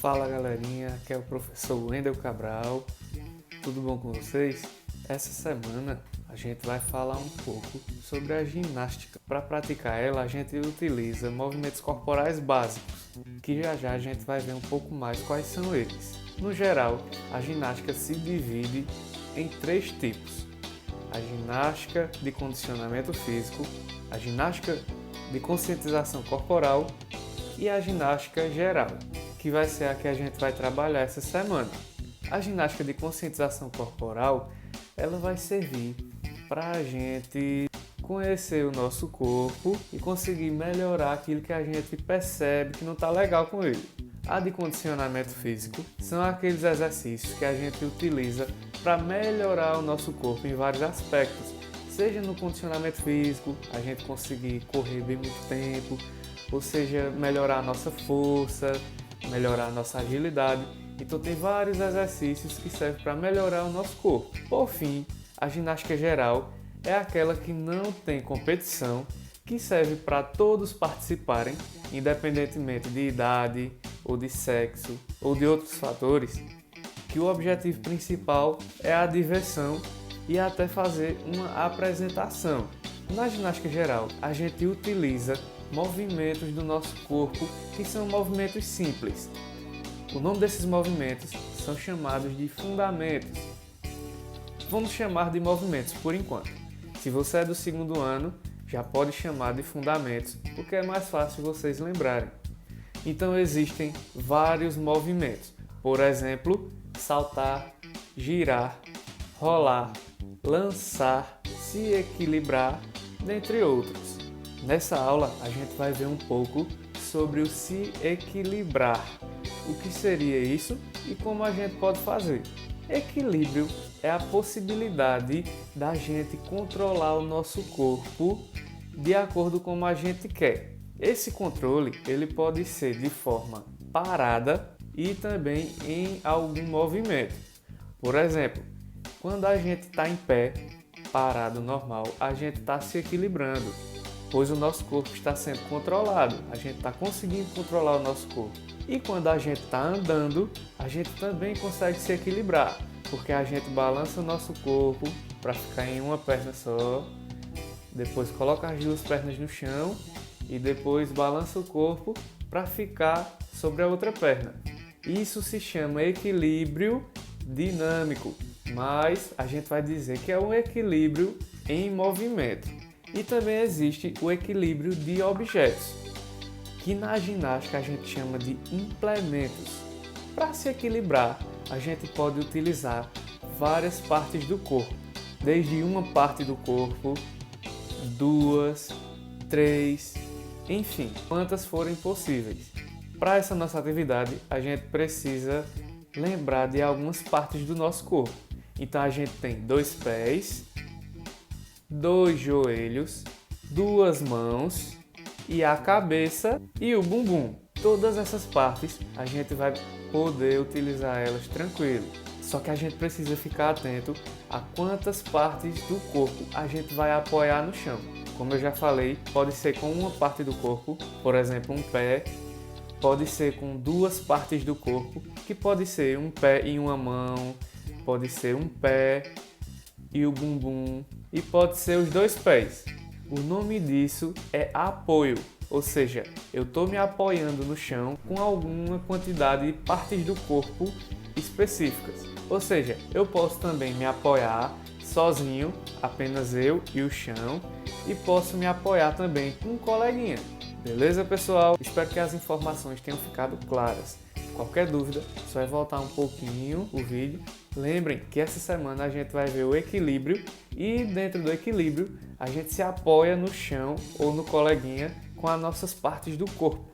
Fala galerinha, aqui é o professor Wendel Cabral, tudo bom com vocês? Essa semana a gente vai falar um pouco sobre a ginástica. Para praticar ela a gente utiliza movimentos corporais básicos, que já a gente vai ver um pouco mais quais são eles. No geral, a ginástica se divide em 3 tipos: a ginástica de condicionamento físico, a ginástica de conscientização corporal e a ginástica geral, que vai ser a que a gente vai trabalhar essa semana. A ginástica de conscientização corporal, ela vai servir para a gente conhecer o nosso corpo e conseguir melhorar aquilo que a gente percebe que não está legal com ele. A de condicionamento físico são aqueles exercícios que a gente utiliza para melhorar o nosso corpo em vários aspectos, seja no condicionamento físico, a gente conseguir correr bem muito tempo, ou seja, melhorar a nossa força, melhorar a nossa agilidade. Então tem vários exercícios que servem para melhorar o nosso corpo. Por fim, a ginástica geral é aquela que não tem competição, que serve para todos participarem, independentemente de idade, ou de sexo, ou de outros fatores, que o objetivo principal é a diversão e até fazer uma apresentação. Na ginástica geral, a gente utiliza movimentos do nosso corpo que são movimentos simples. O nome desses movimentos são chamados de fundamentos. Vamos chamar de movimentos por enquanto. Se você é do segundo ano, já pode chamar de fundamentos, porque é mais fácil vocês lembrarem. Então existem vários movimentos. Por exemplo, saltar, girar, rolar, lançar, se equilibrar, dentre outros. Nessa aula a gente vai ver um pouco sobre o se equilibrar, o que seria isso e como a gente pode fazer. Equilíbrio é a possibilidade da gente controlar o nosso corpo de acordo com como a gente quer. Esse controle ele pode ser de forma parada e também em algum movimento. Por exemplo, quando a gente está em pé, parado normal, a gente está se equilibrando, pois o nosso corpo está sendo controlado, a gente está conseguindo controlar o nosso corpo. E quando a gente está andando, a gente também consegue se equilibrar, porque a gente balança o nosso corpo para ficar em uma perna só, depois coloca as 2 pernas no chão e depois balança o corpo para ficar sobre a outra perna. Isso se chama equilíbrio dinâmico, mas a gente vai dizer que é um equilíbrio em movimento. E também existe o equilíbrio de objetos, que na ginástica a gente chama de implementos. Para se equilibrar, a gente pode utilizar várias partes do corpo, desde uma parte do corpo, 2, 3, enfim, quantas forem possíveis. Para essa nossa atividade, a gente precisa lembrar de algumas partes do nosso corpo. Então a gente tem 2 pés, 2 joelhos, 2 mãos e a cabeça e o bumbum. Todas essas partes a gente vai poder utilizar elas tranquilo. Só que a gente precisa ficar atento a quantas partes do corpo a gente vai apoiar no chão. Como eu já falei, pode ser com uma parte do corpo, por exemplo, um pé, pode ser com 2 partes do corpo, que pode ser um pé e uma mão, pode ser um pé e o bumbum, e pode ser os 2 pés. O nome disso é apoio, ou seja, eu estou me apoiando no chão com alguma quantidade de partes do corpo específicas. Ou seja, eu posso também me apoiar sozinho, apenas eu e o chão, e posso me apoiar também com um coleguinha. Beleza, pessoal? Espero que as informações tenham ficado claras. Qualquer dúvida, só é voltar um pouquinho o vídeo. Lembrem que essa semana a gente vai ver o equilíbrio e dentro do equilíbrio a gente se apoia no chão ou no coleguinha com as nossas partes do corpo.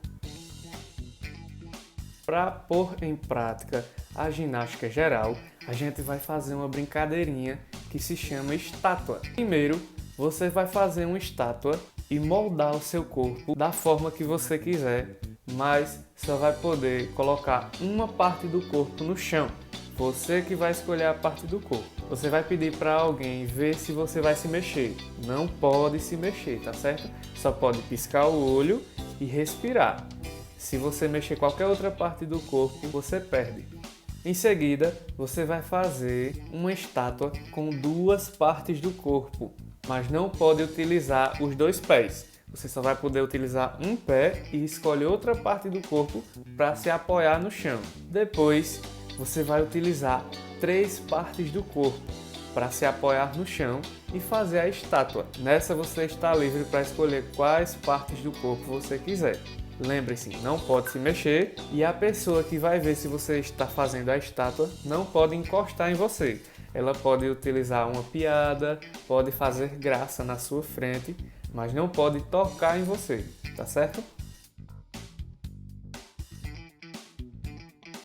Para pôr em prática a ginástica geral, a gente vai fazer uma brincadeirinha que se chama estátua. Primeiro, você vai fazer uma estátua e moldar o seu corpo da forma que você quiser, mas só vai poder colocar uma parte do corpo no chão. Você que vai escolher a parte do corpo. Você vai pedir para alguém ver se você vai se mexer. Não pode se mexer, tá certo? Só pode piscar o olho e respirar. Se você mexer qualquer outra parte do corpo, você perde. Em seguida, você vai fazer uma estátua com 2 partes do corpo, mas não pode utilizar os 2 pés. Você só vai poder utilizar um pé e escolhe outra parte do corpo para se apoiar no chão. Depois, você vai utilizar 3 partes do corpo para se apoiar no chão e fazer a estátua. Nessa você está livre para escolher quais partes do corpo você quiser. Lembre-se, não pode se mexer e a pessoa que vai ver se você está fazendo a estátua não pode encostar em você. Ela pode utilizar uma piada, pode fazer graça na sua frente, mas não pode tocar em você, tá certo?